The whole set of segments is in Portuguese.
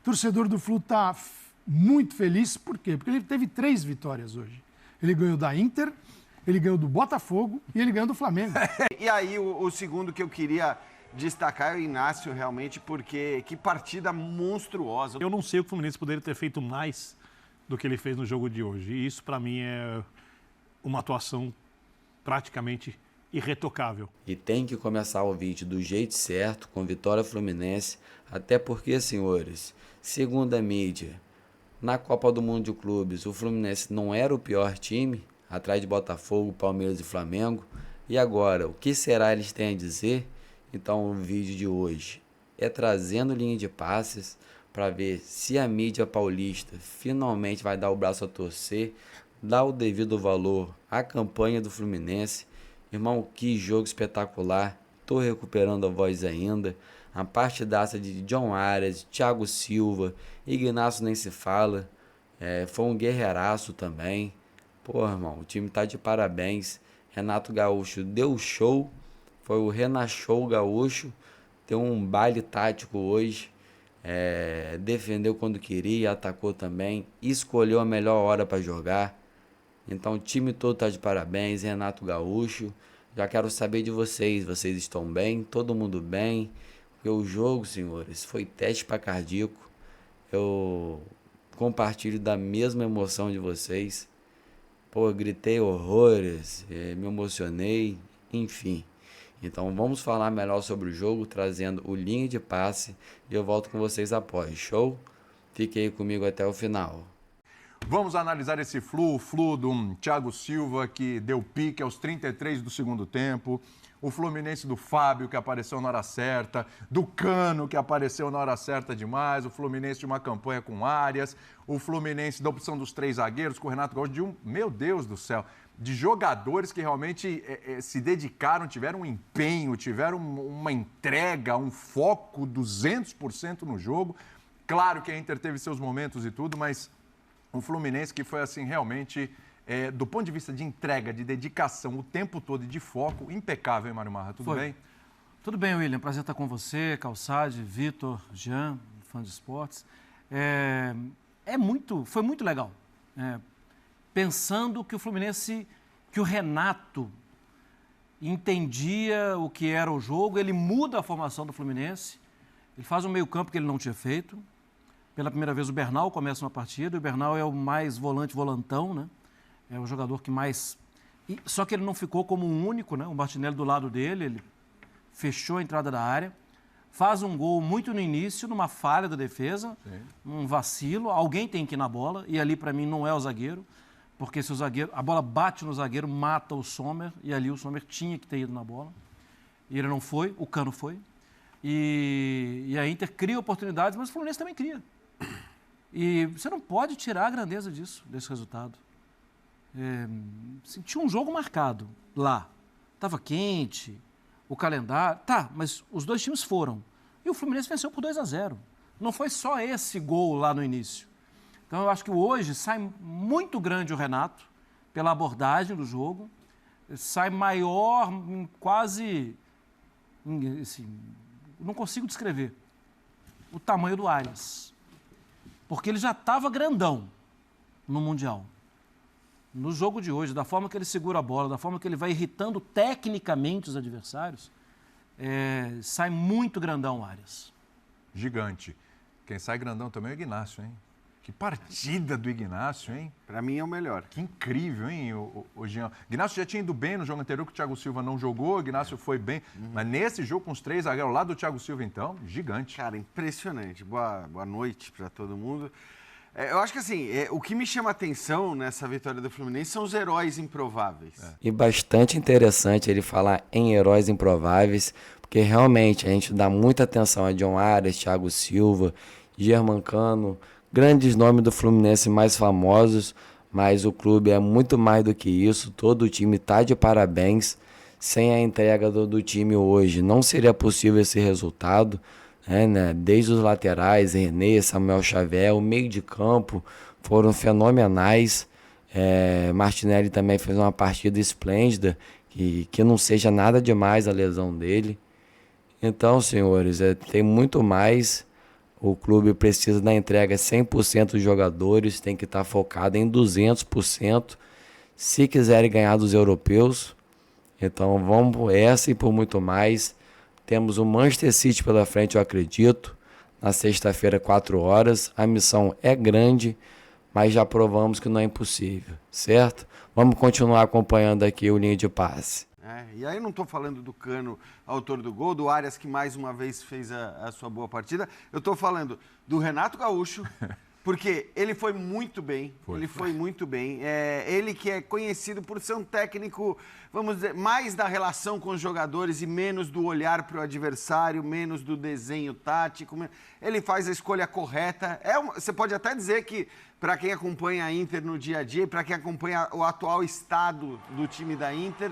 O torcedor do Flu está muito feliz. Por quê? Porque ele teve 3 vitórias hoje. Ele ganhou da Inter, ele ganhou do Botafogo e ele ganhou do Flamengo. E aí, o segundo que eu queria destacar é o Inácio, realmente, porque que partida monstruosa. Eu não sei o que o Fluminense poderia ter feito mais do que ele fez no jogo de hoje. E isso, para mim, é uma atuação praticamente irretocável. E tem que começar o vídeo do jeito certo, com vitória Fluminense, até porque, senhores, segundo a mídia, na Copa do Mundo de Clubes, o Fluminense não era o pior time, atrás de Botafogo, Palmeiras e Flamengo. E agora, o que será eles têm a dizer? Então, o vídeo de hoje é trazendo linha de passes para ver se a mídia paulista finalmente vai dar o braço a torcer, dar o devido valor à campanha do Fluminense. Irmão, que jogo espetacular. Tô recuperando a voz ainda. A partidaça de John Arias, Thiago Silva, Ignacio nem se fala. Foi um guerreiraço também. Pô, irmão, o time tá de parabéns. Renato Gaúcho deu show. Foi o Renachou Gaúcho. Deu um baile tático hoje. Defendeu quando queria, atacou também. Escolheu a melhor hora para jogar. Então o time todo tá de parabéns. Renato Gaúcho. Já quero saber de vocês. Vocês estão bem? Todo mundo bem? Porque o jogo, senhores, foi teste para cardíaco. Eu compartilho da mesma emoção de vocês. Pô, eu gritei horrores, me emocionei, enfim. Então vamos falar melhor sobre o jogo, trazendo o linha de passe, e eu volto com vocês após. Show? Fique aí comigo até o final. Vamos analisar esse o Flu do Thiago Silva, que deu pique aos 33 do segundo tempo. O Fluminense do Fábio, que apareceu na hora certa. Do Cano, que apareceu na hora certa demais. O Fluminense de uma campanha com Arias. O Fluminense da opção dos 3 zagueiros, com o Renato Gaúcho, meu Deus do céu, de jogadores que realmente se dedicaram, tiveram um empenho, tiveram uma entrega, um foco 200% no jogo. Claro que a Inter teve seus momentos e tudo, mas um Fluminense que foi assim realmente, do ponto de vista de entrega, de dedicação, o tempo todo e de foco, impecável, hein, Mário Marra? Tudo bem? Tudo bem, William. Prazer estar com você, Calçade, Vitor, Jean, fã de esportes. Foi muito legal. Pensando que o Fluminense, que o Renato entendia o que era o jogo, ele muda a formação do Fluminense, ele faz um meio-campo que ele não tinha feito. Pela primeira vez o Bernal começa uma partida, e o Bernal é o mais volantão, né? É o jogador que mais... Só que ele não ficou como um único, né? O Martinelli do lado dele, ele fechou a entrada da área, faz um gol muito no início, numa falha da defesa, um vacilo, alguém tem que ir na bola, e ali para mim não é o zagueiro, porque se o zagueiro, a bola bate no zagueiro, mata o Sommer, e ali o Sommer tinha que ter ido na bola, e ele não foi, o Cano foi, e a Inter cria oportunidades, mas o Fluminense também cria. E você não pode tirar a grandeza desse resultado. Tinha um jogo marcado lá. Estava quente, o calendário... Tá, mas os dois times foram. E o Fluminense venceu por 2-0. Não foi só esse gol lá no início. Então eu acho que hoje sai muito grande o Renato, pela abordagem do jogo. Sai maior, quase... Assim, não consigo descrever o tamanho do Arias. Porque ele já estava grandão no Mundial. No jogo de hoje, da forma que ele segura a bola, da forma que ele vai irritando tecnicamente os adversários, sai muito grandão o Arias. Gigante. Quem sai grandão também é o Ignacio, hein? Que partida do Ignacio, hein? Para mim é o melhor. Que incrível, hein, o Jean. Ignacio já tinha ido bem no jogo anterior, que o Thiago Silva não jogou, o Ignacio foi bem. Mas nesse jogo com os 3 zagueiros lá do Thiago Silva, então, gigante. Cara, impressionante. Boa noite para todo mundo. Eu acho que assim, o que me chama a atenção nessa vitória do Fluminense são os heróis improváveis. E bastante interessante ele falar em heróis improváveis, porque realmente a gente dá muita atenção a John Arias, Thiago Silva, Germancano, grandes nomes do Fluminense mais famosos, mas o clube é muito mais do que isso, todo o time está de parabéns. Sem a entrega do time hoje não seria possível esse resultado, né? Desde os laterais, René, Samuel Xavier, o meio de campo foram fenomenais. Martinelli também fez uma partida esplêndida, que não seja nada demais a lesão dele. Então, senhores, tem muito mais. O clube precisa da entrega 100% dos jogadores, tem que estar focado em 200% se quiserem ganhar dos europeus. Então vamos por essa e por muito mais. Temos o Manchester City pela frente, eu acredito, na sexta-feira, 4 horas. A missão é grande, mas já provamos que não é impossível, certo? Vamos continuar acompanhando aqui o linha de passe. E aí não estou falando do Cano, autor do gol, do Arias, que mais uma vez fez a sua boa partida. Eu estou falando do Renato Gaúcho, porque ele foi muito bem. Foi muito bem. Ele que é conhecido por ser um técnico, vamos dizer, mais da relação com os jogadores e menos do olhar para o adversário, menos do desenho tático. Ele faz a escolha correta. Você pode até dizer que, para quem acompanha a Inter no dia a dia, para quem acompanha o atual estado do time da Inter,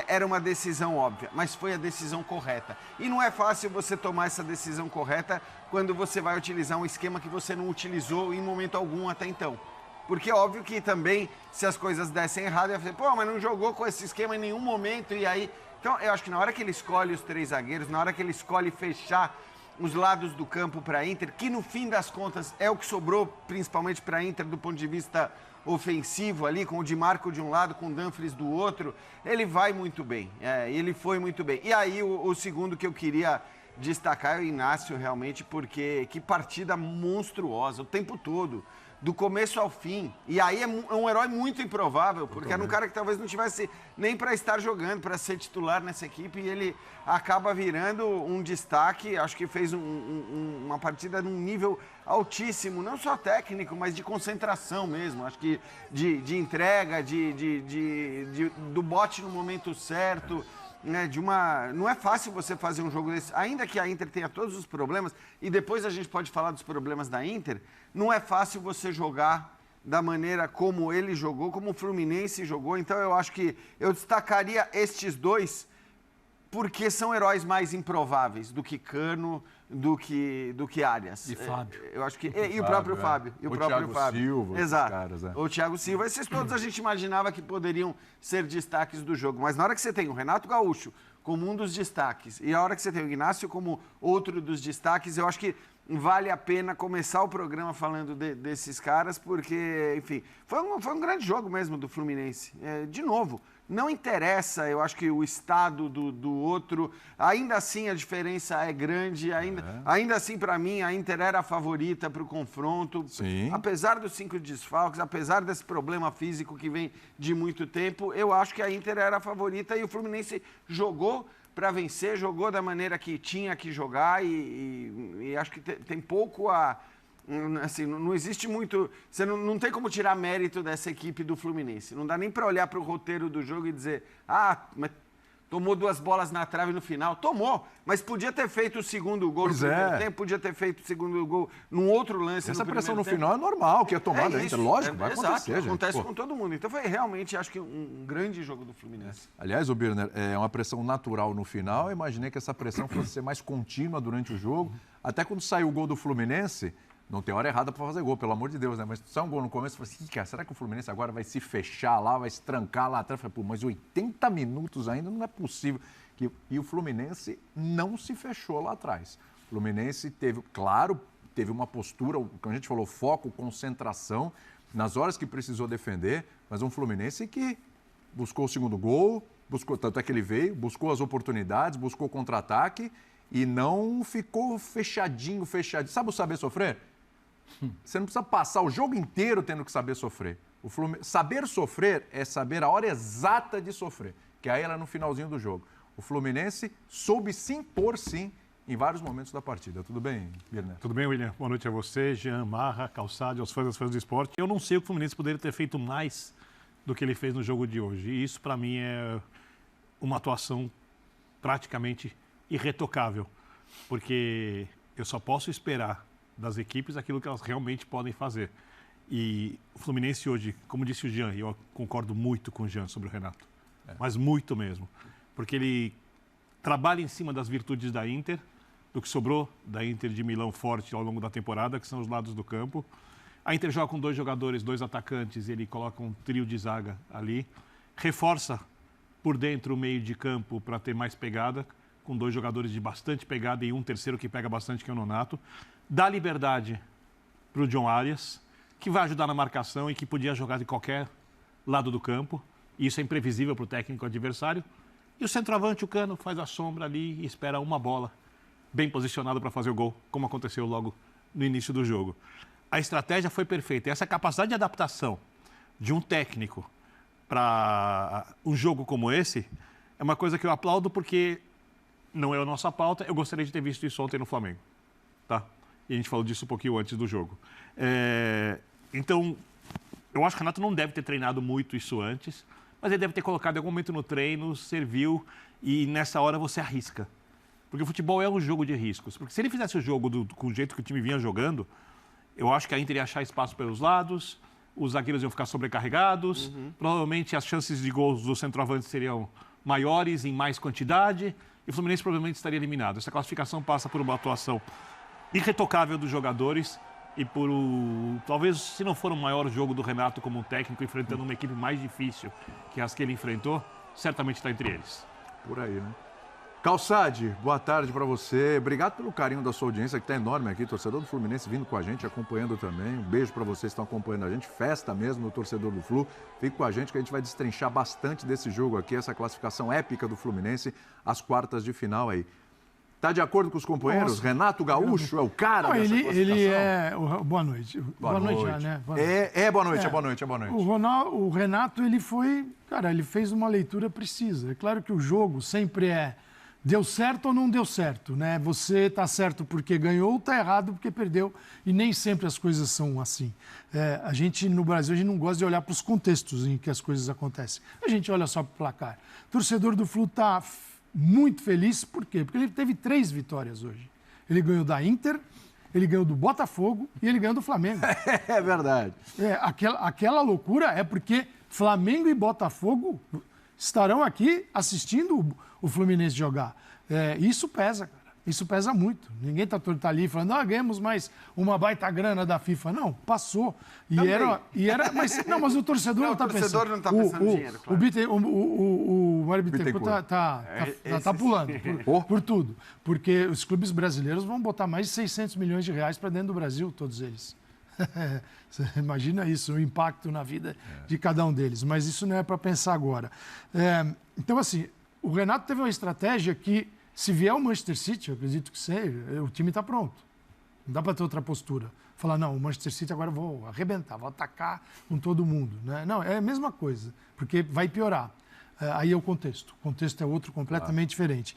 era uma decisão óbvia, mas foi a decisão correta. E não é fácil você tomar essa decisão correta quando você vai utilizar um esquema que você não utilizou em momento algum até então. Porque é óbvio que também, se as coisas dessem errado, ia falar, mas não jogou com esse esquema em nenhum momento, e aí... Então, eu acho que na hora que ele escolhe os 3 zagueiros, na hora que ele escolhe fechar os lados do campo para a Inter, que no fim das contas é o que sobrou principalmente para a Inter do ponto de vista ofensivo ali, com o Di Marco de um lado, com o Dumfries do outro, ele vai muito bem, ele foi muito bem. E aí o segundo que eu queria destacar é o Inácio realmente, porque que partida monstruosa o tempo todo, do começo ao fim. E aí é um herói muito improvável, porque era um cara que talvez não tivesse nem para estar jogando, para ser titular nessa equipe, e ele acaba virando um destaque. Acho que fez uma partida num nível altíssimo, não só técnico, mas de concentração mesmo. Acho que de entrega, do bote no momento certo. Não é fácil você fazer um jogo desse, ainda que a Inter tenha todos os problemas, e depois a gente pode falar dos problemas da Inter, não é fácil você jogar da maneira como ele jogou, como o Fluminense jogou. Então eu acho que eu destacaria estes dois, porque são heróis mais improváveis do que Cano, do que Arias. E Fábio. Eu acho que, e o próprio Fábio. E o próprio Thiago Fábio. Silva, exato. Caras, O Thiago Silva. Esses todos a gente imaginava que poderiam ser destaques do jogo. Mas na hora que você tem o Renato Gaúcho como um dos destaques e a hora que você tem o Inácio como outro dos destaques, eu acho que vale a pena começar o programa falando desses caras, porque, enfim, foi um grande jogo mesmo do Fluminense. De novo, não interessa, eu acho que o estado do outro, ainda assim a diferença é grande, ainda assim, para mim, a Inter era a favorita para o confronto. Sim. Apesar dos 5 desfalques, apesar desse problema físico que vem de muito tempo, eu acho que a Inter era a favorita e o Fluminense jogou para vencer, jogou da maneira que tinha que jogar e acho que tem pouco a... Assim, não existe muito... Você não tem como tirar mérito dessa equipe do Fluminense. Não dá nem para olhar para o roteiro do jogo e dizer mas tomou 2 bolas na trave no final. Tomou, mas podia ter feito o segundo gol no primeiro tempo, podia ter feito o segundo gol num outro lance. Essa pressão no tempo. final é normal, que é tomada ainda, lógico, vai acontecer, gente. Acontece com todo mundo. Então foi realmente, acho que um grande jogo do Fluminense. Aliás, o Birner, é uma pressão natural no final. Eu imaginei que essa pressão fosse ser mais contínua durante o jogo. Até quando saiu o gol do Fluminense, não tem hora errada para fazer gol, pelo amor de Deus, né? Mas sai um gol no começo, eu falei assim, cara, será que o Fluminense agora vai se fechar lá, vai se trancar lá atrás? Eu falei, mas 80 minutos ainda não é possível. E o Fluminense não se fechou lá atrás. O Fluminense teve uma postura, como a gente falou, foco, concentração, nas horas que precisou defender, mas um Fluminense que buscou o segundo gol, tanto é que ele veio, buscou as oportunidades, buscou contra-ataque e não ficou fechadinho. Sabe o saber sofrer? Você não precisa passar o jogo inteiro tendo que saber sofrer. Saber sofrer é saber a hora exata de sofrer, que aí era no finalzinho do jogo. O Fluminense soube se impor, sim, em vários momentos da partida. Tudo bem, Birner? Tudo bem, William? Boa noite a você, Jean, Marra, Calçade, aos fãs do esporte. Eu não sei o que o Fluminense poderia ter feito mais do que ele fez no jogo de hoje. E isso, para mim, é uma atuação praticamente irretocável. Porque eu só posso esperar das equipes aquilo que elas realmente podem fazer. E o Fluminense hoje, como disse o Jean, e eu concordo muito com o Jean sobre o Renato, mas muito mesmo. Porque ele trabalha em cima das virtudes da Inter, do que sobrou da Inter de Milão forte ao longo da temporada, que são os lados do campo. A Inter joga com 2 jogadores, 2 atacantes, ele coloca um trio de zaga ali. Reforça por dentro o meio de campo para ter mais pegada, com 2 jogadores de bastante pegada e um terceiro que pega bastante, que é o Nonato. Dá liberdade para o John Arias, que vai ajudar na marcação e que podia jogar de qualquer lado do campo. E isso é imprevisível para o técnico adversário. E o centroavante, o Cano, faz a sombra ali e espera uma bola bem posicionado para fazer o gol, como aconteceu logo no início do jogo. A estratégia foi perfeita. E essa capacidade de adaptação de um técnico para um jogo como esse é uma coisa que eu aplaudo, porque não é a nossa pauta. Eu gostaria de ter visto isso ontem no Flamengo. Tá? E a gente falou disso um pouquinho antes do jogo. Então, eu acho que o Renato não deve ter treinado muito isso antes, mas ele deve ter colocado em algum momento no treino, serviu, e nessa hora você arrisca. Porque o futebol é um jogo de riscos. Porque se ele fizesse o jogo com o jeito que o time vinha jogando, eu acho que a Inter ia achar espaço pelos lados, os zagueiros iam ficar sobrecarregados, provavelmente as chances de gols do centroavante seriam maiores, em mais quantidade, e o Fluminense provavelmente estaria eliminado. Essa classificação passa por uma atuação irretocável dos jogadores e por, talvez, se não for o maior jogo do Renato como técnico, enfrentando uma equipe mais difícil que as que ele enfrentou, certamente está entre eles. Por aí, né? Calçade, boa tarde para você. Obrigado pelo carinho da sua audiência, que está enorme aqui. Torcedor do Fluminense vindo com a gente, acompanhando também. Um beijo para vocês que estão acompanhando a gente. Festa mesmo no torcedor do Flu. Fique com a gente que a gente vai destrinchar bastante desse jogo aqui, essa classificação épica do Fluminense, às quartas de final aí. Tá de acordo com os companheiros? Nossa. Renato Gaúcho é o cara dessa classificação? Ele é... Boa noite. Boa noite já, né? Boa noite. Boa noite. O Renato, ele foi... Cara, ele fez uma leitura precisa. É claro que o jogo sempre é... Deu certo ou não deu certo, né? Você tá certo porque ganhou ou tá errado porque perdeu. E nem sempre as coisas são assim. A gente, no Brasil, a gente não gosta de olhar para os contextos em que as coisas acontecem. A gente olha só para o placar. O torcedor do Flu tá muito feliz, por quê? Porque ele teve 3 vitórias hoje. Ele ganhou da Inter, ele ganhou do Botafogo e ele ganhou do Flamengo. É verdade. Aquela loucura é porque Flamengo e Botafogo estarão aqui assistindo o Fluminense jogar. Isso pesa, cara. Isso pesa muito. Ninguém tá ali falando, ganhamos mais uma baita grana da FIFA. Não, passou. Mas o torcedor não está pensando. O torcedor não está pensando em dinheiro, claro. O Mário Bittencourt tá pulando por tudo. Porque os clubes brasileiros vão botar mais de 600 milhões de reais para dentro do Brasil, todos eles. Você imagina isso, o impacto na vida de cada um deles. Mas isso não é para pensar agora. Então, assim, o Renato teve uma estratégia que, se vier o Manchester City, eu acredito que seja, o time está pronto. Não dá para ter outra postura. Falar, não, o Manchester City agora eu vou arrebentar, vou atacar com todo mundo. Né? Não, é a mesma coisa, porque vai piorar. Aí é o contexto. O contexto é outro, completamente diferente.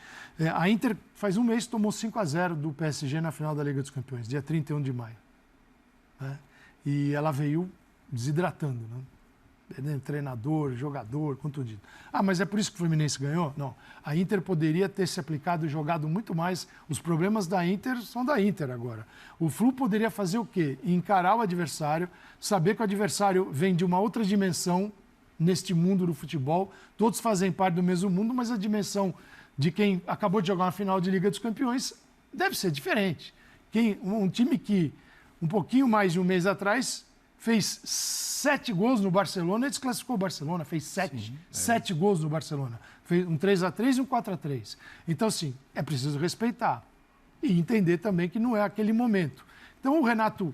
A Inter, faz um mês, tomou 5-0 do PSG na final da Liga dos Campeões, dia 31 de maio. E ela veio desidratando, né? Treinador, jogador, contundido. Mas é por isso que o Fluminense ganhou? Não. A Inter poderia ter se aplicado e jogado muito mais. Os problemas da Inter são da Inter agora. O Flu poderia fazer o quê? Encarar o adversário, saber que o adversário vem de uma outra dimensão neste mundo do futebol. Todos fazem parte do mesmo mundo, mas a dimensão de quem acabou de jogar uma final de Liga dos Campeões deve ser diferente. Um time que, um pouquinho mais de um mês atrás, fez 7 gols no Barcelona e desclassificou o Barcelona, fez 7 gols no Barcelona. Fez um 3-3 e um 4-3. Então, assim, é preciso respeitar e entender também que não é aquele momento. Então, o Renato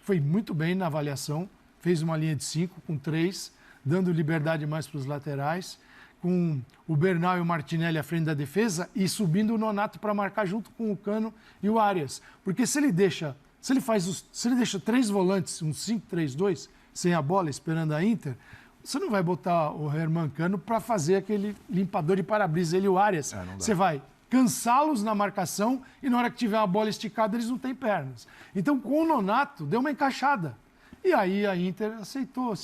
foi muito bem na avaliação, fez uma linha de 5 com 3, dando liberdade mais para os laterais, com o Bernal e o Martinelli à frente da defesa e subindo o Nonato para marcar junto com o Cano e o Arias. Porque se ele deixa 3 volantes, um 5-3-2, sem a bola, esperando a Inter, você não vai botar o Herman Cano para fazer aquele limpador de para-brisa, ele e o Arias. Você vai cansá-los na marcação e na hora que tiver a bola esticada, eles não têm pernas. Então, com o Nonato, deu uma encaixada. E aí a Inter aceitou,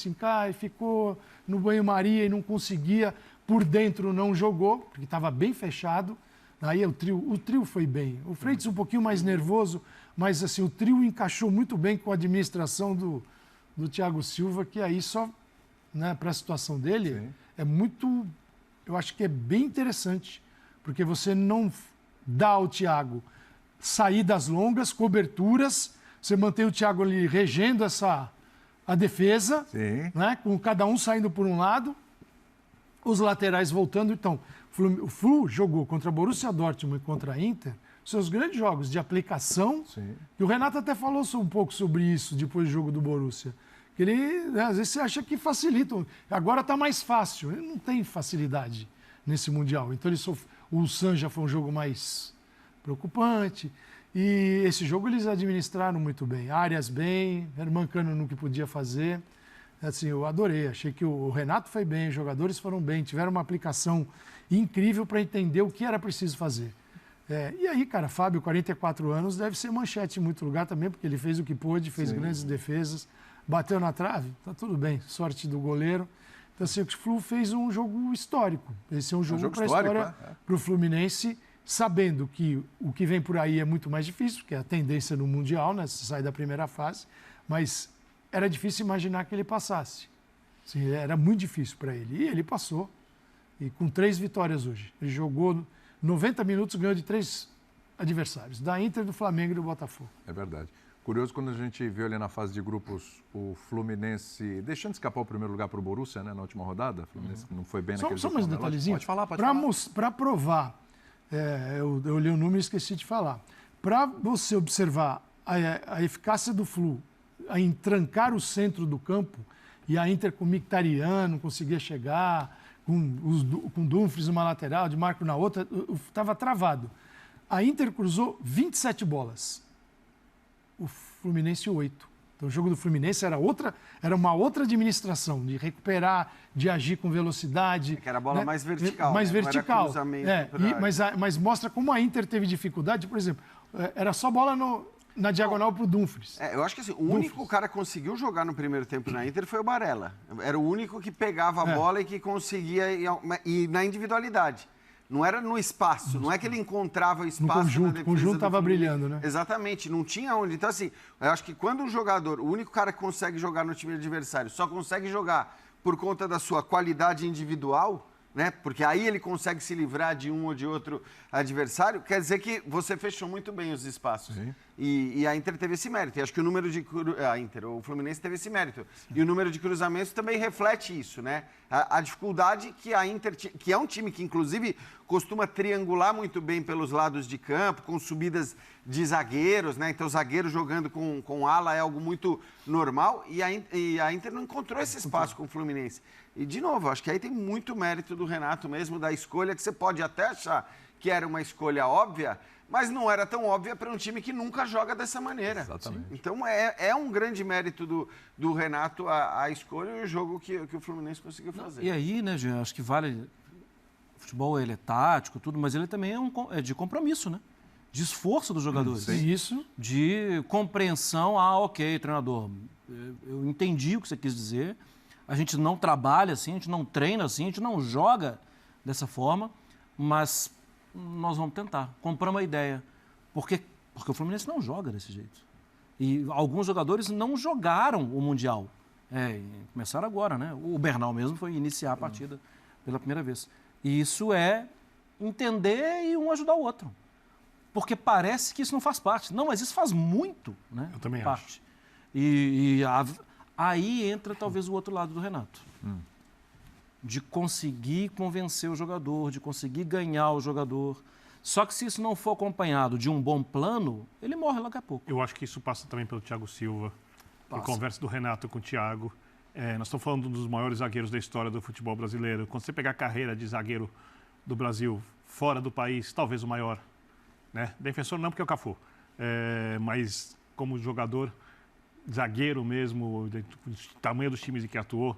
ficou no banho-maria e não conseguia, por dentro não jogou, porque estava bem fechado. Aí o trio foi bem. O Freitas um pouquinho mais nervoso, mas assim, o trio encaixou muito bem com a administração do Thiago Silva, que aí só, né, para a situação dele, é muito, eu acho que é bem interessante, porque você não dá ao Thiago saídas longas, coberturas, você mantém o Thiago ali regendo a defesa, né, com cada um saindo por um lado, os laterais voltando. Então, o Flu jogou contra a Borussia Dortmund e contra a Inter, seus grandes jogos de aplicação. Sim. E o Renato até falou um pouco sobre isso depois do jogo do Borussia. Que ele, né, às vezes, você acha que facilita. Agora está mais fácil. Ele não tem facilidade nesse Mundial. Então, o San já foi um jogo mais preocupante. E esse jogo eles administraram muito bem. Arias bem, Hermancano no que podia fazer. Assim, eu adorei. Achei que o Renato foi bem, os jogadores foram bem, tiveram uma aplicação incrível para entender o que era preciso fazer. E aí, cara, Fábio, 44 anos, deve ser manchete em muito lugar também, porque ele fez o que pôde, fez grandes defesas, bateu na trave, tá tudo bem, sorte do goleiro. Então, assim, o Flu fez um jogo histórico. Esse é um jogo para a história, para o Fluminense, sabendo que o que vem por aí é muito mais difícil, que é a tendência no Mundial, né? Você sai da primeira fase, mas era difícil imaginar que ele passasse. Assim, era muito difícil para ele. E ele passou. E com 3 vitórias hoje. Ele jogou 90 minutos, ganhou de 3 adversários. Da Inter, do Flamengo e do Botafogo. É verdade. Curioso quando a gente viu ali na fase de grupos o Fluminense deixando escapar o primeiro lugar para o Borussia, né, na última rodada. O Fluminense não foi bem naquele jogo. Só mais um detalhezinho. Pode falar. Para provar, eu li o número e esqueci de falar. Para você observar a eficácia do Flu em trancar o centro do campo, e a Inter com o Mkhitaryan não conseguia chegar, com Dumfries numa lateral, de Marco na outra, estava travado. A Inter cruzou 27 bolas. O Fluminense 8. Então o jogo do Fluminense era uma outra administração, de recuperar, de agir com velocidade. Que era a bola, né, mais vertical. Mais né? vertical. Mas mostra como a Inter teve dificuldade, por exemplo, era só bola na diagonal para o Dumfries. Eu acho que assim, o único cara que conseguiu jogar no primeiro tempo na Inter foi o Barella. Era o único que pegava a bola e que conseguia ir na individualidade. Não era no espaço, não é que ele encontrava espaço no conjunto, na defesa. O conjunto estava brilhando, né? Exatamente, não tinha onde. Então, assim, eu acho que quando um jogador, o único cara que consegue jogar no time adversário, só consegue jogar por conta da sua qualidade individual, né? Porque aí ele consegue se livrar de um ou de outro adversário, quer dizer que você fechou muito bem os espaços. E a Inter teve esse mérito. E acho que o número de... o Fluminense teve esse mérito. Sim. E o número de cruzamentos também reflete isso, né? A dificuldade que a Inter... Que é um time que, inclusive, costuma triangular muito bem pelos lados de campo, com subidas de zagueiros, né? Então, o zagueiro jogando com ala é algo muito normal. E a Inter não encontrou esse espaço com o Fluminense. E, de novo, acho que aí tem muito mérito do Renato mesmo, da escolha, que você pode até achar que era uma escolha óbvia, mas não era tão óbvia para um time que nunca joga dessa maneira. Exatamente. Então, é um grande mérito do Renato a escolha e o jogo que o Fluminense conseguiu fazer. E aí, né, Jean, acho que vale... O futebol, ele é tático, tudo, mas ele também é de compromisso, né? De esforço dos jogadores. Sim. Isso. De compreensão. Ok, treinador, eu entendi o que você quis dizer. A gente não trabalha assim, a gente não treina assim, a gente não joga dessa forma, mas nós vamos tentar. Compramos a ideia. Porque o Fluminense não joga desse jeito. E alguns jogadores não jogaram o Mundial. Começaram agora, né? O Bernal mesmo foi iniciar a partida pela primeira vez. E isso é entender e um ajudar o outro. Porque parece que isso não faz parte. Não, mas isso faz muito, né? Eu também parte. acho. Aí entra talvez o outro lado do Renato. De conseguir convencer o jogador, de conseguir ganhar o jogador. Só que se isso não for acompanhado de um bom plano, ele morre daqui a pouco. Eu acho que isso passa também pelo Thiago Silva. Por conversa do Renato com o Thiago. Nós estamos falando de um dos maiores zagueiros da história do futebol brasileiro. Quando você pegar a carreira de zagueiro do Brasil fora do país, talvez o maior. Né? Defensor não, porque é o Cafu. Mas como jogador, zagueiro mesmo, tamanho dos times em que atuou,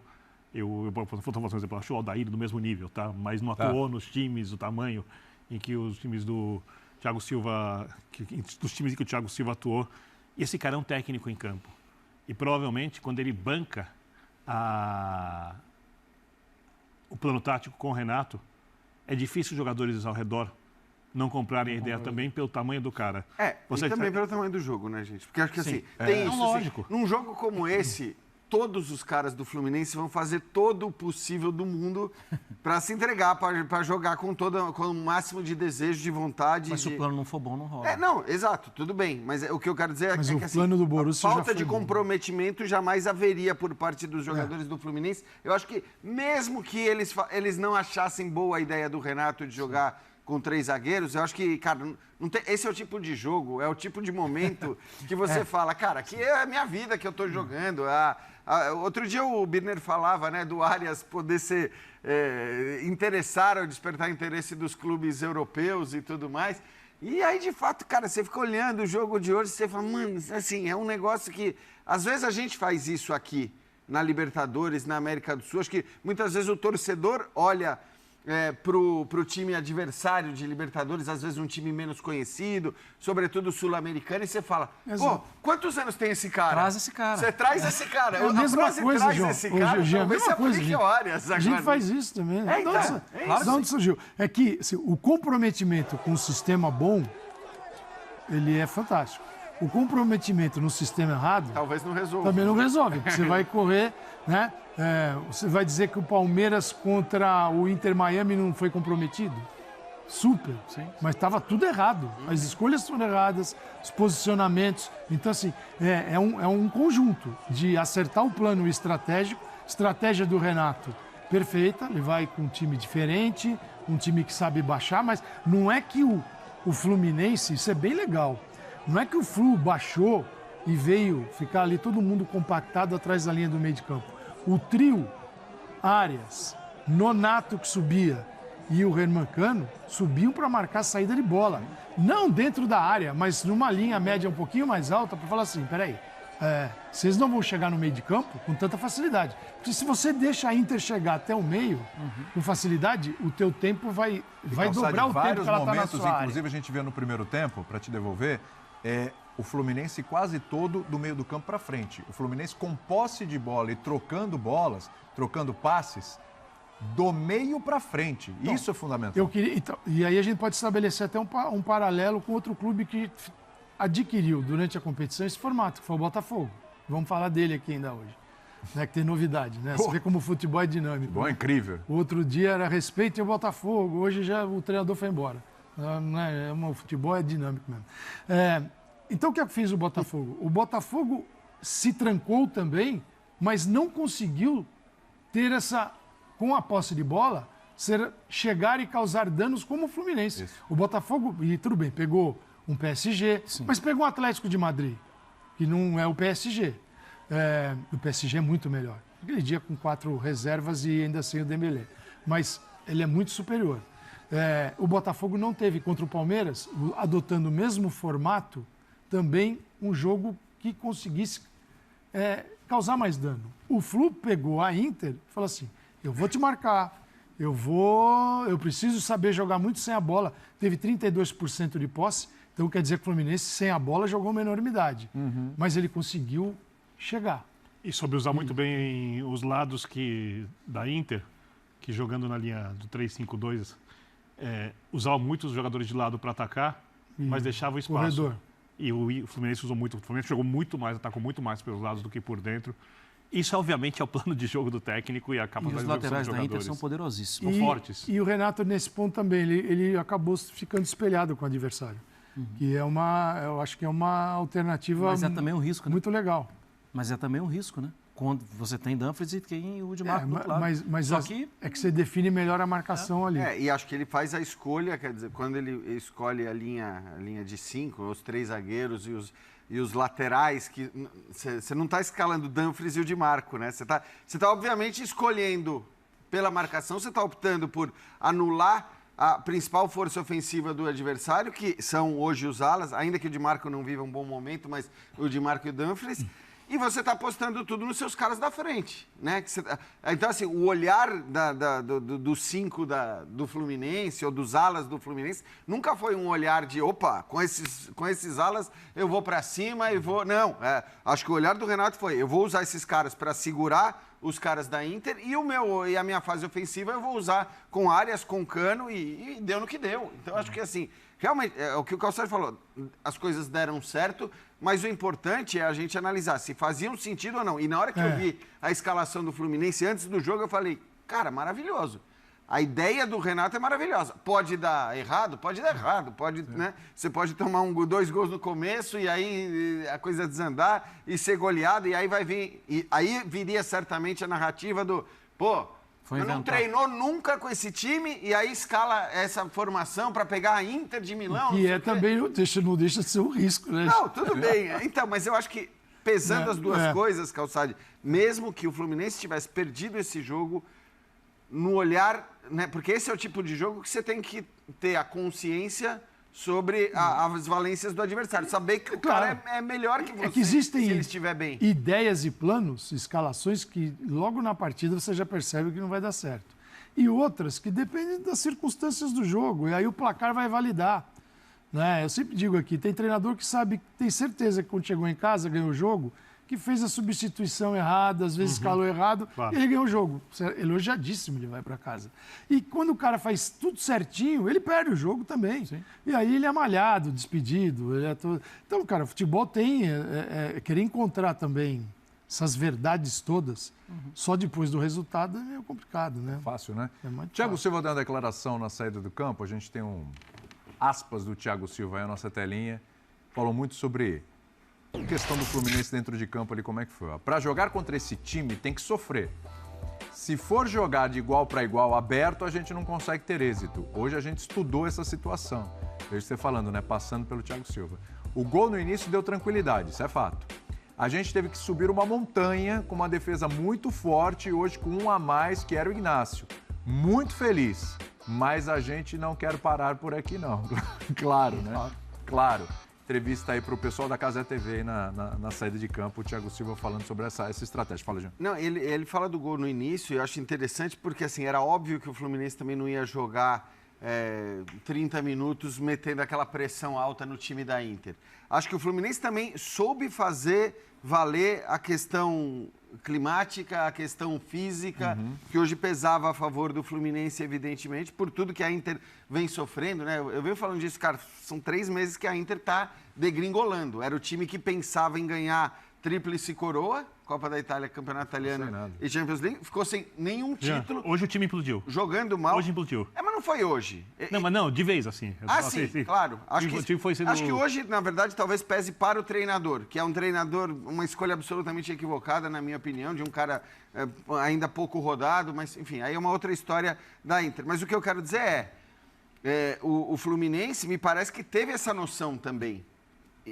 eu vou falar um exemplo, acho o Aldair do mesmo nível, tá? Mas não atuou nos times, o tamanho em que os times do Thiago Silva, dos times em que o Thiago Silva atuou. E esse cara é um técnico em campo. E provavelmente, quando ele banca o plano tático com o Renato, é difícil os jogadores ao redor não comprarem a ideia também pelo tamanho do cara. E também pelo tamanho do jogo, né, gente? Porque acho que assim, tem isso. Lógico. Num jogo como esse, todos os caras do Fluminense vão fazer todo o possível do mundo para se entregar, para jogar com o máximo de desejo, de vontade. Mas se o plano não for bom, não rola. Não, exato, tudo bem. Mas o que eu quero dizer mas é o que plano do Borussia falta já de foi comprometimento jamais haveria por parte dos jogadores do Fluminense. Eu acho que mesmo que eles não achassem boa a ideia do Renato de jogar com 3 zagueiros, eu acho que, cara, esse é o tipo de jogo, é o tipo de momento que você fala, cara, que é a minha vida que eu tô jogando. Outro dia o Birner falava, né, do Arias poder se interessar ou despertar interesse dos clubes europeus e tudo mais. E aí, de fato, cara, você fica olhando o jogo de hoje e você fala, mano, assim, é um negócio que... Às vezes a gente faz isso aqui na Libertadores, na América do Sul. Acho que muitas vezes o torcedor olha pro time adversário de Libertadores, às vezes um time menos conhecido, sobretudo sul-americano, e você fala, pô, quantos anos tem esse cara? Traz esse cara. Você traz esse cara. É a mesma coisa, João. Esse cara, Jean, a mesma coisa, a gente faz isso também. De onde surgiu? É que assim, o comprometimento com o sistema bom, ele é fantástico. O comprometimento no sistema errado... Talvez não resolva. Também não resolve, porque você vai correr, né? Você vai dizer que o Palmeiras contra o Inter Miami não foi comprometido? Super. Sim. Mas estava tudo errado. As escolhas foram erradas, os posicionamentos. Então, assim, é um conjunto de acertar o plano estratégico. Estratégia do Renato, perfeita. Ele vai com um time diferente, um time que sabe baixar, mas não é que o Fluminense, isso é bem legal, não é que o Flu baixou e veio ficar ali todo mundo compactado atrás da linha do meio de campo. O trio, Arias, Nonato que subia e o Hermancano subiam para marcar a saída de bola. Não dentro da área, mas numa linha média um pouquinho mais alta para falar assim, peraí, vocês não vão chegar no meio de campo com tanta facilidade. Porque se você deixa a Inter chegar até o meio com facilidade, o teu tempo vai dobrar o tempo que ela está na sua área. Inclusive a gente vê no primeiro tempo, para te devolver, o Fluminense quase todo do meio do campo para frente. O Fluminense com posse de bola e trocando bolas, trocando passes, do meio para frente. Então, isso é fundamental. E aí a gente pode estabelecer até um paralelo com outro clube que adquiriu durante a competição esse formato, que foi o Botafogo. Vamos falar dele aqui ainda hoje. Né, que tem novidade, né? Você vê como o futebol é dinâmico. Bom, né? Incrível. O outro dia era respeito e o Botafogo. Hoje já o treinador foi embora. O futebol é dinâmico mesmo. Então, o que fez o Botafogo? O Botafogo se trancou também, mas não conseguiu ter com a posse de bola, chegar e causar danos como o Fluminense. Isso. O Botafogo, e tudo bem, pegou um PSG, mas pegou um Atlético de Madrid, que não é o PSG. O PSG é muito melhor. Aquele dia com 4 reservas e ainda sem o Dembélé. Mas ele é muito superior. O Botafogo não teve contra o Palmeiras, adotando o mesmo formato, também um jogo que conseguisse causar mais dano. O Flu pegou a Inter e falou assim, eu vou te marcar, eu preciso saber jogar muito sem a bola. Teve 32% de posse, então quer dizer que o Fluminense sem a bola jogou uma enormidade. Mas ele conseguiu chegar. E soube usar muito bem os lados da Inter, que jogando na linha do 3-5-2, usava muitos jogadores de lado para atacar, mas deixava o espaço. Corredor. E o Fluminense usou muito. O Fluminense jogou muito mais, atacou muito mais pelos lados do que por dentro. Isso, obviamente, é o plano de jogo do técnico e a capacidade de execução dos jogadores. Os laterais da Inter são poderosíssimos. São fortes. E o Renato, nesse ponto também, ele acabou ficando espelhado com o adversário. Que eu acho que é uma alternativa também um risco, né? muito legal. Mas é também um risco, né? Quando você tem Dumfries e tem o Dimarco do outro lado. Mas é que você define melhor a marcação ali. E acho que ele faz a escolha, quer dizer, quando ele escolhe a linha de 5, os 3 zagueiros e os laterais, que você não está escalando o Dumfries e o Dimarco, né? Você tá obviamente escolhendo pela marcação, você está optando por anular a principal força ofensiva do adversário, que são hoje os alas, ainda que o Dimarco não viva um bom momento, mas o Dimarco e o Dumfries. E você está apostando tudo nos seus caras da frente, né? Então, assim, o olhar do 5 do Fluminense ou dos alas do Fluminense nunca foi um olhar de, opa, com esses alas eu vou para cima e vou... Não, acho que o olhar do Renato foi, eu vou usar esses caras para segurar os caras da Inter e a minha fase ofensiva eu vou usar com Arias, com Cano e deu no que deu. Então, acho que, assim, realmente, é o que o Calçado falou, as coisas deram certo, Mas o importante é a gente analisar se fazia um sentido ou não. E na hora que eu vi a escalação do Fluminense antes do jogo, eu falei, cara, maravilhoso. A ideia do Renato é maravilhosa. Pode dar errado? Pode dar errado. Pode, né? Você pode tomar 2 gols no começo e aí a coisa desandar e ser goleado. E aí vai vir... E aí viria certamente a narrativa do... Não treinou nunca com esse time e aí escala essa formação para pegar a Inter de Milão. Que também não deixa de ser um risco, né? Não, tudo bem. Então, mas eu acho que pesando as duas coisas, Calçade, mesmo que o Fluminense tivesse perdido esse jogo, no olhar, né? Porque esse é o tipo de jogo que você tem que ter a consciência sobre as valências do adversário. Saber que o cara é melhor que você, que existem se ele estiver bem. Ideias e planos, escalações que logo na partida você já percebe que não vai dar certo. E outras que dependem das circunstâncias do jogo. E aí o placar vai validar. Né? Eu sempre digo aqui, tem treinador que sabe, tem certeza que quando chegou em casa, ganhou o jogo, que fez a substituição errada, às vezes escalou errado, e ele ganhou o jogo. Elogiadíssimo, ele vai para casa. E quando o cara faz tudo certinho, ele perde o jogo também. Sim. E aí ele é malhado, despedido. Então, cara, o futebol tem... querer encontrar também essas verdades todas, só depois do resultado é meio complicado, né? Fácil, né? Thiago Silva deu uma declaração na saída do campo, a gente tem aspas do Thiago Silva aí na nossa telinha, falou muito sobre... A questão do Fluminense dentro de campo ali, como é que foi? Para jogar contra esse time, tem que sofrer. Se for jogar de igual para igual, aberto, a gente não consegue ter êxito. Hoje a gente estudou essa situação. Vejo você falando, né? Passando pelo Thiago Silva. O gol no início deu tranquilidade, isso é fato. A gente teve que subir uma montanha com uma defesa muito forte, hoje com um a mais, que era o Ignacio. Muito feliz, mas a gente não quer parar por aqui, não. Claro, né? Claro. Entrevista aí para o pessoal da Cazé TV na saída de campo, o Thiago Silva falando sobre essa estratégia. Fala, Jean. Não, ele fala do gol no início e eu acho interessante porque, assim, era óbvio que o Fluminense também não ia jogar 30 minutos metendo aquela pressão alta no time da Inter. Acho que o Fluminense também soube fazer valer a questão climática, a questão física, que hoje pesava a favor do Fluminense, evidentemente, por tudo que a Inter vem sofrendo, né? Eu venho falando disso, cara, são 3 meses que a Inter está degringolando. Era o time que pensava em ganhar tríplice coroa, Copa da Itália, Campeonato Italiano e Champions League, ficou sem nenhum título. Hoje o time implodiu. Jogando mal. Hoje implodiu. Mas não foi hoje. Não, mas não, de vez, assim. Sim, claro. Acho que hoje, na verdade, talvez pese para o treinador, que é um treinador, uma escolha absolutamente equivocada, na minha opinião, de um cara ainda pouco rodado, mas, enfim, aí é uma outra história da Inter. Mas o que eu quero dizer o Fluminense me parece que teve essa noção também.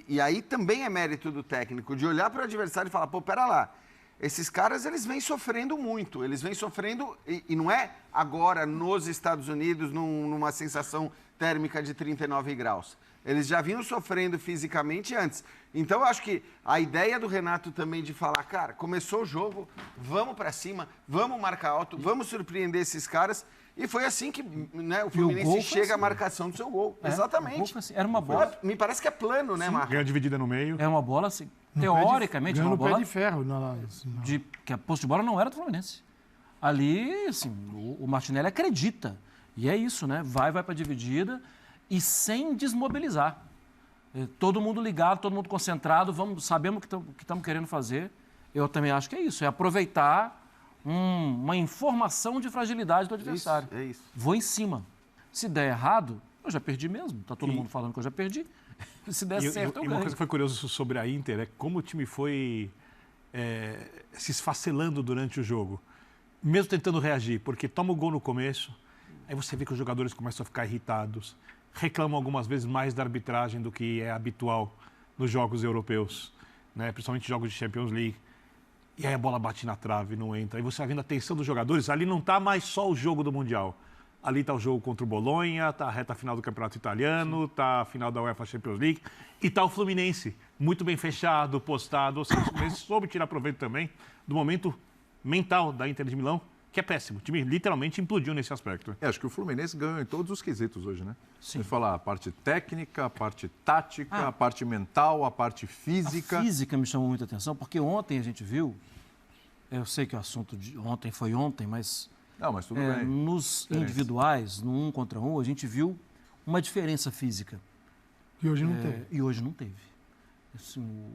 E aí também é mérito do técnico, de olhar para o adversário e falar, pera lá, esses caras, eles vêm sofrendo muito, eles vêm sofrendo, e não é agora nos Estados Unidos, numa sensação térmica de 39 graus. Eles já vinham sofrendo fisicamente antes. Então, eu acho que a ideia do Renato também de falar, cara, começou o jogo, vamos para cima, vamos marcar alto, vamos surpreender esses caras. E foi assim que, né, o Fluminense chega à marcação do seu gol. Exatamente. Assim. Era uma bola. Me parece que é plano, né, Marcos? Ganha dividida no meio. É uma bola, assim, teoricamente, uma bola. Pé de ferro. Que a posse de bola não era do Fluminense. Ali, assim, o Martinelli acredita. E é isso, né? Vai para a dividida e sem desmobilizar. Todo mundo ligado, todo mundo concentrado, sabemos o que estamos querendo fazer. Eu também acho que é isso, é aproveitar uma informação de fragilidade do adversário. É isso. Vou em cima. Se der errado, eu já perdi mesmo. Está todo mundo falando que eu já perdi. Se der certo, eu ganho. E uma coisa que foi curiosa sobre a Inter é como o time foi se esfacelando durante o jogo. Mesmo tentando reagir, porque toma o gol no começo, aí você vê que os jogadores começam a ficar irritados, reclamam algumas vezes mais da arbitragem do que é habitual nos jogos europeus, né? Principalmente jogos de Champions League. E aí a bola bate na trave, não entra. Aí você vai vendo a tensão dos jogadores. Ali não está mais só o jogo do Mundial. Ali está o jogo contra o Bolonha, está a reta final do Campeonato Italiano, está a final da UEFA Champions League. E está o Fluminense, muito bem fechado, postado. Ou seja, o Fluminense soube tirar proveito também do momento mental da Inter de Milão, que é péssimo. O time literalmente implodiu nesse aspecto. Acho que o Fluminense ganhou em todos os quesitos hoje, né? Sim. Você falar a parte técnica, a parte tática, a parte mental, a parte física. A física me chamou muita atenção, porque ontem a gente viu, eu sei que o assunto de ontem foi ontem, mas... Não, mas tudo bem. Nos individuais, no 1 contra 1, a gente viu uma diferença física. E hoje não teve. E hoje não teve. Assim,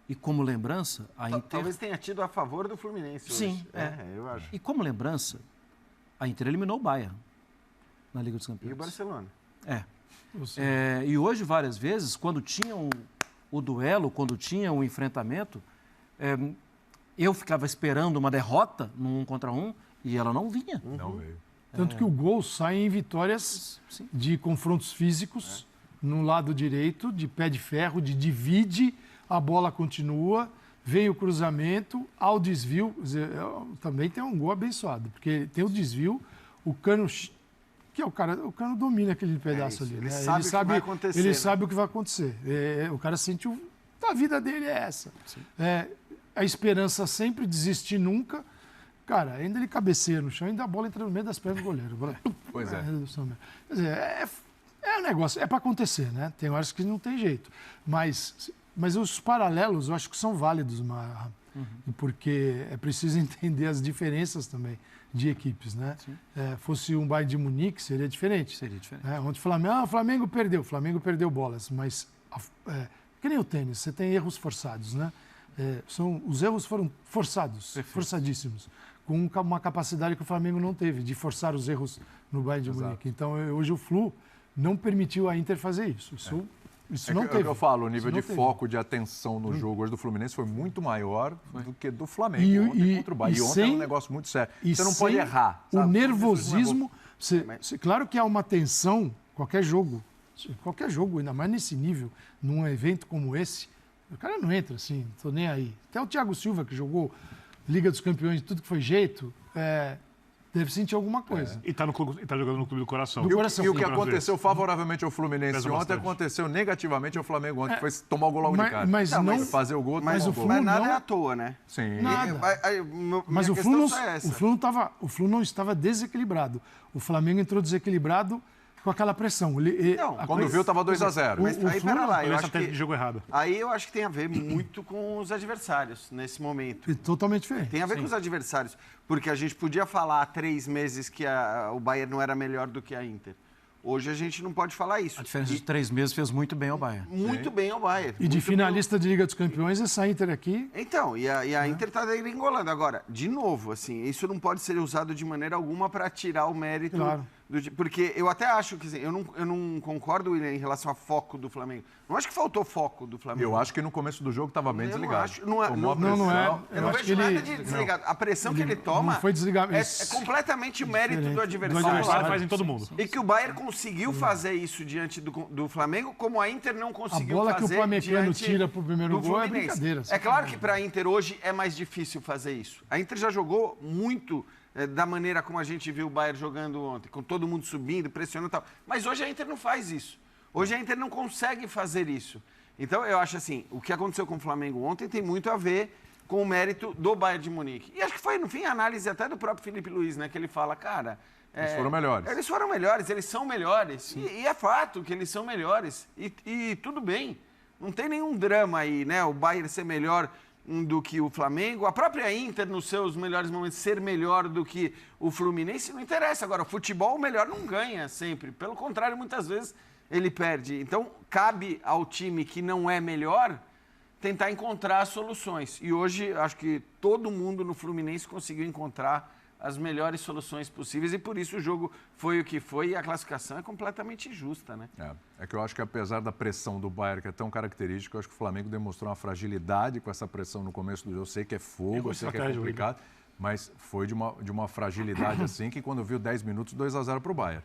e como lembrança, a Inter... Talvez tenha tido a favor do Fluminense hoje. Sim, eu acho. E como lembrança, a Inter eliminou o Bayern na Liga dos Campeões. E o Barcelona. E hoje, várias vezes, quando tinha o duelo, quando tinha o enfrentamento, eu ficava esperando uma derrota no 1 contra 1 e ela não vinha. Não veio. Tanto que o gol sai em vitórias de confrontos físicos no lado direito, de pé de ferro, de divide, a bola continua, vem o cruzamento, ao desvio. Também tem um gol abençoado, porque tem o desvio, o Cano, que é o Cano domina aquele pedaço ali. Ele né? sabe o que vai acontecer. Ele sabe o que vai acontecer. O cara sente a vida dele é essa. A esperança sempre, desistir nunca. Cara, ainda ele cabeceia no chão, ainda a bola entra no meio das pernas do goleiro. Pois é. Quer dizer, é um negócio, é para acontecer, né? Tem horas que não tem jeito. Mas os paralelos eu acho que são válidos, porque é preciso entender as diferenças também de equipes, né? Fosse um Bayern de Munique, seria diferente. Seria diferente. Onde o Flamengo perdeu bolas, mas que nem o tênis, você tem erros forçados, né? Os erros foram forçadíssimos, com uma capacidade que o Flamengo não teve, de forçar os erros no Bayern de Munique. Então, hoje o Flu não permitiu a Inter fazer isso. Isso não teve. Eu falo, o nível de foco, de atenção no jogo hoje do Fluminense foi muito maior do que do Flamengo ontem contra o Bahia. E ontem era um negócio muito sério. Você não pode errar. O nervosismo... Claro que há uma tensão, qualquer jogo, ainda mais nesse nível, num evento como esse, o cara não entra assim, não tô nem aí. Até o Thiago Silva, que jogou Liga dos Campeões, tudo que foi jeito, deve sentir alguma coisa. E tá jogando no Clube do Coração. E o que aconteceu favoravelmente ao Fluminense ontem aconteceu negativamente ao Flamengo ontem, que foi tomar o gol logo de cara. Mas não fazer o gol, mas o gol. Flu Mas nada não... é à toa, né? Sim. Nada. Mas o Flu não estava desequilibrado. O Flamengo entrou desequilibrado com aquela pressão. Quando viu, estava 2-0. Mas aí, pera lá, eu acho de jogo errado. Aí eu acho que tem a ver muito com os adversários nesse momento. Totalmente diferente. Tem a ver com os adversários. Porque a gente podia falar há 3 meses que o Bayern não era melhor do que a Inter. Hoje a gente não pode falar isso. A diferença de 3 meses fez muito bem ao Bayern. Muito bem ao Bayern. E de finalista de Liga dos Campeões, essa Inter aqui... Então, e a Inter está degringolando. Agora, de novo, assim, isso não pode ser usado de maneira alguma para tirar o mérito... Claro. Porque eu até acho que, assim, eu não concordo, William, em relação ao foco do Flamengo. Não acho que faltou foco do Flamengo. Eu acho que no começo do jogo estava bem desligado. Não é. Eu não vejo nada de desligado. A pressão que ele toma não foi desligado. É completamente o mérito do adversário. O adversário faz em todo mundo. E que o Bayern conseguiu fazer isso diante do Flamengo, como a Inter não conseguiu fazer. A bola que o Pamecano tira pro primeiro gol é brincadeira. É claro que para a Inter hoje é mais difícil fazer isso. A Inter já jogou muito da maneira como a gente viu o Bayern jogando ontem, com todo mundo subindo, pressionando e tal. Mas hoje a Inter não faz isso. Hoje a Inter não consegue fazer isso. Então, eu acho assim, o que aconteceu com o Flamengo ontem tem muito a ver com o mérito do Bayern de Munique. E acho que foi, no fim, a análise até do próprio Felipe Luiz, né? Que ele fala, cara... Eles foram melhores. Eles foram melhores, eles são melhores. E é fato que eles são melhores. E tudo bem. Não tem nenhum drama aí, né? O Bayern ser melhor do que o Flamengo, a própria Inter, nos seus melhores momentos, ser melhor do que o Fluminense, não interessa. Agora, o futebol, o melhor não ganha sempre. Pelo contrário, muitas vezes ele perde. Então, cabe ao time que não é melhor tentar encontrar soluções. E hoje, acho que todo mundo no Fluminense conseguiu encontrar as melhores soluções possíveis e por isso o jogo foi o que foi e a classificação é completamente justa, né? É que eu acho que apesar da pressão do Bayern, que é tão característica, eu acho que o Flamengo demonstrou uma fragilidade com essa pressão no começo do jogo. Eu sei que é fogo, eu sei que é complicado, mas foi de uma fragilidade assim que quando viu 10 minutos, 2-0 para o Bayern.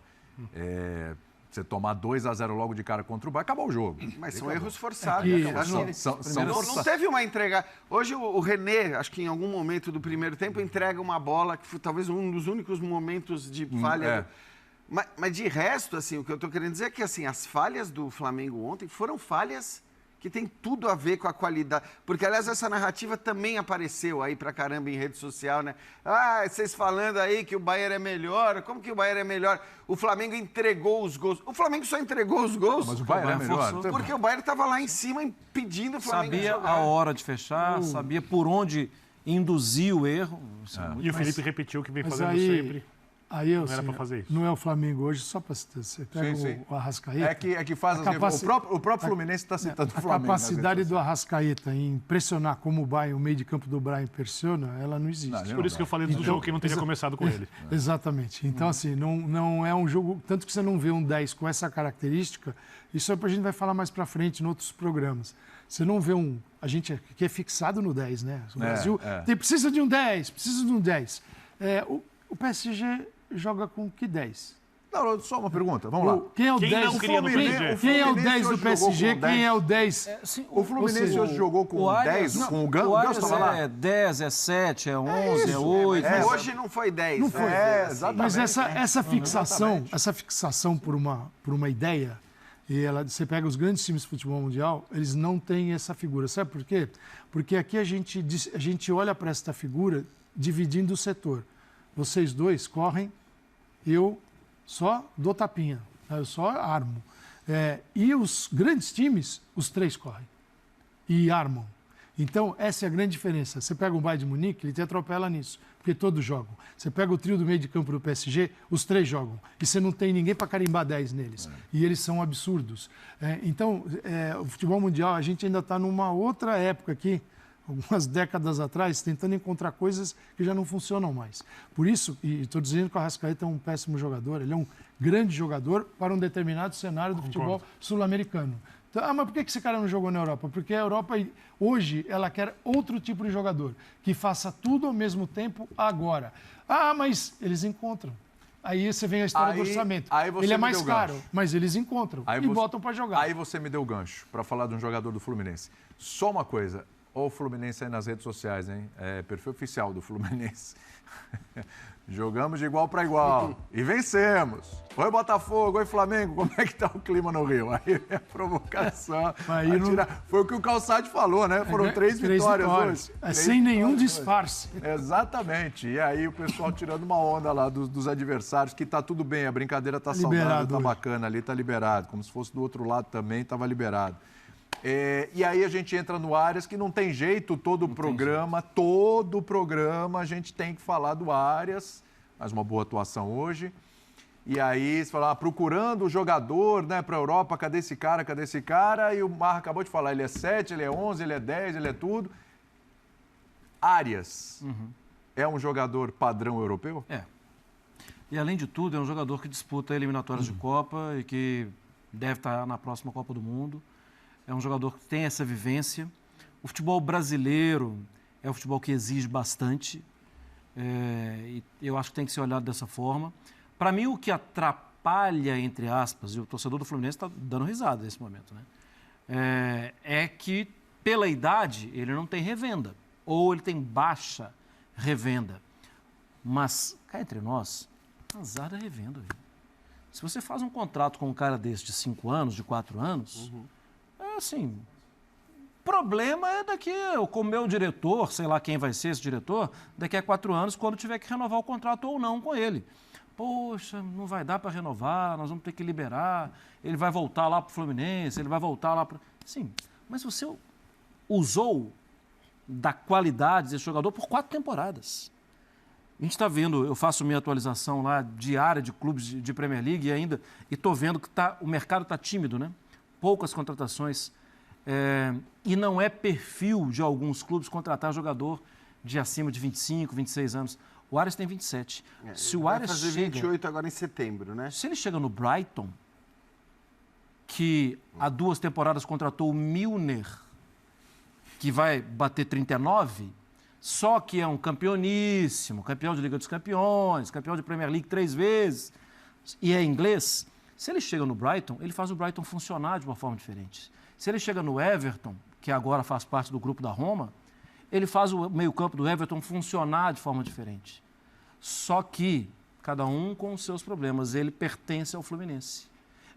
Você tomar 2-0 logo de cara contra o Bayern, acabou o jogo. Mas são erros forçados. Não teve uma entrega. Hoje o René, acho que em algum momento do primeiro tempo, entrega uma bola que foi talvez um dos únicos momentos de falha. Mas de resto, assim, o que eu estou querendo dizer é que assim, as falhas do Flamengo ontem foram falhas que tem tudo a ver com a qualidade. Porque, aliás, essa narrativa também apareceu aí pra caramba em rede social, né? Vocês falando aí que o Bayern é melhor. Como que o Bayern é melhor? O Flamengo entregou os gols. O Flamengo só entregou os gols. Mas o Bayern é melhor. Porque o Bayern estava lá em cima impedindo o Flamengo de jogar. Sabia a hora de fechar, sabia por onde induzir o erro. E o Felipe repetiu o que vem fazendo sempre. Aí não era para fazer isso. Não é o Flamengo hoje, só para você pega o Arrascaeta. É que faz o próprio Fluminense está citando o Flamengo. A capacidade do Arrascaeta em pressionar como o meio de campo do Bryan pressiona, ela não existe. Por isso que eu falei do jogo que não teria começado com ele. Exatamente. Então, assim, não é um jogo... Tanto que você não vê um 10 com essa característica, isso a gente vai falar mais para frente em outros programas. Você não vê a gente aqui é fixado no 10, né? O Brasil precisa de um 10, precisa de um 10. O PSG joga com que 10? Não, só uma pergunta, vamos lá. Quem é o 10? Não queria no PSG? Quem é o 10 do PSG? Quem é o 10? O Fluminense hoje jogou com o 10, com o Ganso. O Arias é 10, é 7, é 11, é 8. Hoje não foi 10. Não foi. Exatamente. Mas essa fixação por uma ideia, e você pega os grandes times de futebol mundial, eles não têm essa figura. Sabe por quê? Porque aqui a gente olha para esta figura dividindo o setor. Vocês dois correm, eu só dou tapinha, eu só armo. E os grandes times, os três correm e armam. Então, essa é a grande diferença. Você pega o Bayern de Munique, ele te atropela nisso, porque todos jogam. Você pega o trio do meio de campo do PSG, os três jogam. E você não tem ninguém para carimbar 10 neles. E eles são absurdos. Então, o futebol mundial, a gente ainda está numa outra época aqui, algumas décadas atrás, tentando encontrar coisas que já não funcionam mais. Por isso, e estou dizendo que o Arrascaeta é um péssimo jogador, ele é um grande jogador para um determinado cenário do futebol sul-americano. Então, mas por que esse cara não jogou na Europa? Porque a Europa, hoje, ela quer outro tipo de jogador, que faça tudo ao mesmo tempo agora. Mas eles encontram. Aí você vem a história do orçamento. Ele é mais caro, mas eles encontram e botam para jogar. Aí você me deu o gancho para falar de um jogador do Fluminense. Só uma coisa. Olha o Fluminense aí nas redes sociais, hein? Perfil oficial do Fluminense. Jogamos de igual para igual e vencemos. Oi, Botafogo, oi, Flamengo, como é que tá o clima no Rio? Aí é provocação. Foi o que o Calçade falou, né? Foram três vitórias hoje. Sem nenhum disfarce. Exatamente. E aí o pessoal tirando uma onda lá dos adversários, que tá tudo bem, a brincadeira tá saudável, tá bacana ali, tá liberado. Como se fosse do outro lado também, tava liberado. E aí a gente entra no Arias, que não tem jeito, todo programa a gente tem que falar do Arias, faz uma boa atuação hoje. E aí você fala, procurando o jogador, né, para a Europa, cadê esse cara? E o Marra acabou de falar, ele é 7, ele é 11, ele é 10, ele é tudo. Arias é um jogador padrão europeu? E além de tudo, é um jogador que disputa eliminatórias de Copa e que deve estar na próxima Copa do Mundo. É um jogador que tem essa vivência. O futebol brasileiro é um futebol que exige bastante. E eu acho que tem que ser olhado dessa forma. Para mim, o que atrapalha, entre aspas, e o torcedor do Fluminense está dando risada nesse momento, né? É que, pela idade, ele não tem revenda. Ou ele tem baixa revenda. Mas, cá entre nós, azar da revenda. Viu? Se você faz um contrato com um cara desse de 5 anos, de 4 anos... assim, problema é daqui, com o meu diretor, sei lá quem vai ser esse diretor, daqui a 4 anos, quando tiver que renovar o contrato ou não com ele. Poxa, não vai dar para renovar, nós vamos ter que liberar, ele vai voltar lá para o Fluminense, ele vai voltar lá para... Sim, mas você usou da qualidade desse jogador por 4 temporadas. A gente está vendo, eu faço minha atualização lá diária de clubes de Premier League e estou vendo que o mercado está tímido, né? Poucas contratações, e não é perfil de alguns clubes contratar jogador de acima de 25, 26 anos. O Arias tem 27. Se o Arias vai fazer 28 agora em setembro, né? Se ele chega no Brighton, que há 2 temporadas contratou o Milner, que vai bater 39, só que é um campeoníssimo, campeão de Liga dos Campeões, campeão de Premier League 3 vezes, e é inglês... Se ele chega no Brighton, ele faz o Brighton funcionar de uma forma diferente. Se ele chega no Everton, que agora faz parte do grupo da Roma, ele faz o meio-campo do Everton funcionar de forma diferente. Só que, cada um com os seus problemas, ele pertence ao Fluminense.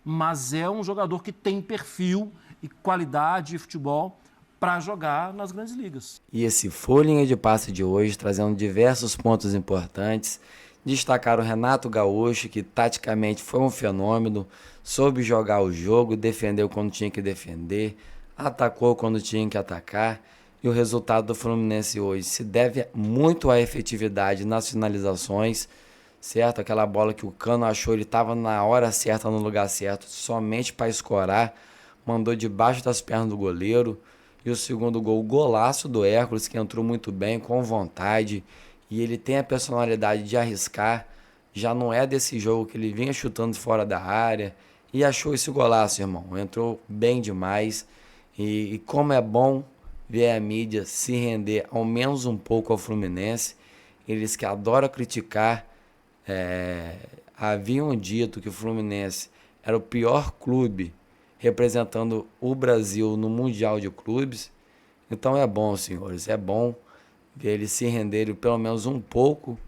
Mas é um jogador que tem perfil e qualidade de futebol para jogar nas grandes ligas. E esse Folhinha de Passe de hoje, trazendo diversos pontos importantes. Destacar o Renato Gaúcho, que taticamente foi um fenômeno, soube jogar o jogo, defendeu quando tinha que defender, atacou quando tinha que atacar. E o resultado do Fluminense hoje se deve muito à efetividade nas finalizações, certo? Aquela bola que o Cano achou, ele estava na hora certa, no lugar certo, somente para escorar, mandou debaixo das pernas do goleiro. E o segundo gol, o golaço do Hércules, que entrou muito bem, com vontade, e ele tem a personalidade de arriscar. Já não é desse jogo que ele vinha chutando fora da área, e achou esse golaço, irmão. Entrou bem demais, e como é bom ver a mídia se render ao menos um pouco ao Fluminense. Eles que adoram criticar, haviam dito que o Fluminense era o pior clube representando o Brasil no Mundial de Clubes. Então é bom, senhores, é bom ver eles se renderem pelo menos um pouco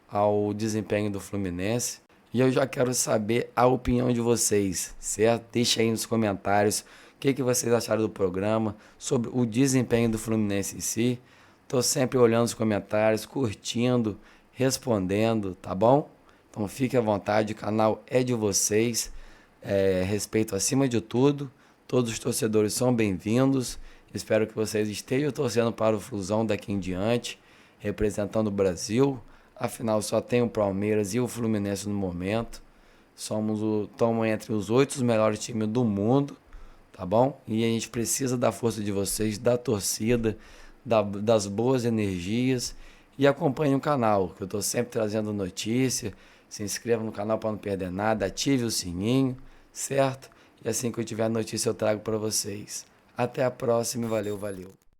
ao desempenho do Fluminense. E eu já quero saber a opinião de vocês, certo? Deixa aí nos comentários o que vocês acharam do programa, sobre o desempenho do Fluminense em si. Estou sempre olhando os comentários, curtindo, respondendo, tá bom? Então fique à vontade, o canal é de vocês. Respeito acima de tudo, todos os torcedores são bem-vindos. Espero que vocês estejam torcendo para o Flusão daqui em diante, representando o Brasil. Afinal, só tem o Palmeiras e o Fluminense no momento. Estamos entre os 8 melhores times do mundo, tá bom? E a gente precisa da força de vocês, da torcida, das boas energias. E acompanhe o canal, que eu estou sempre trazendo notícia. Se inscreva no canal para não perder nada, ative o sininho, certo? E assim que eu tiver notícia eu trago para vocês. Até a próxima, valeu, valeu.